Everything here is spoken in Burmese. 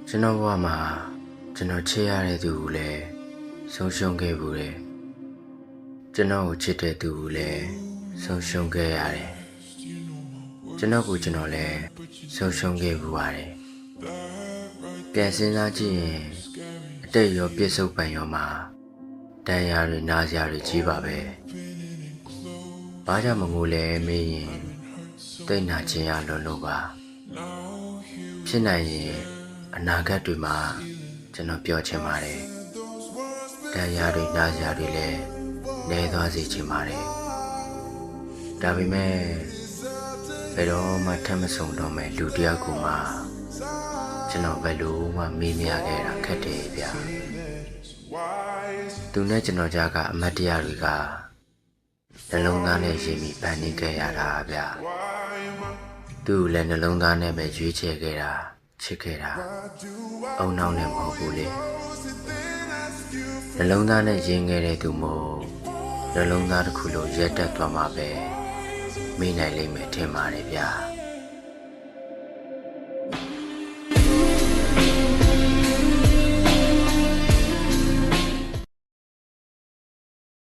ကျွန်တော်ဘဝမှာကျွန်တော်ချစ်ရတဲ့သူကိုလည်းဆုံးရှုံးခဲ့ဘူးတယ်ကျွန်တော်ကိုချစ်တဲ့သူကိုလည်းဆုံးရှုံးခဲ့ရတယ်ကျွန်တော်ကိုကျွန်တော်လည်းဆုံးရှုံးခဲ့ဘူးပါတယ်ပြန်စဉ်းစားကြည့်ရင်အတိတ်ရောပြစ္ဆုတ်ပံရောမှာတန်ရာတွေနာစရာတွေကြီးပါပဲဘာကြောင့်မငိုလဲမေးရင်တိတ်နာခြင်းရလွန်လို့ပါဖြစ်နိုင်ရင်အနာဂတ်တွေမှာကျွန်တော်ပြောချင်ပါတယ်။တရားတွေနာစရာတွေလည်းနေသွားစေချင်ပါတယ်။ဒါပေမဲ့ဘယ်တော့မှထပ်မဆုံတော့မဲ့လူတယောက်ကိုမှကျွန်တော်ဘယ်လိုမှမေးမြန်းခဲ့တာခက်တယ်ဗျာ။သူနဲ့ကျွန်တော်ကြားကအမတ်တရားတွေကနှလုံးသားနဲ့ရင်းမိပန်းနေခဲ့ရတာဗျာ။သူ့လည်းနှလုံးသားနဲ့ပဲရွေးချယ်ခဲ့တာချစ်ခဲ့တာအုံနောက်နဲ့မဟုတ်ဘူးလေနှလုံးသားနဲ့ရင်းခဲ့တဲ့သူမို့နှလုံးသားတစ်ခုလိုရက်တက်သွားမှာပဲမိနိုင်လိမ့်မယ်ထင်ပါတယ်ဗျာ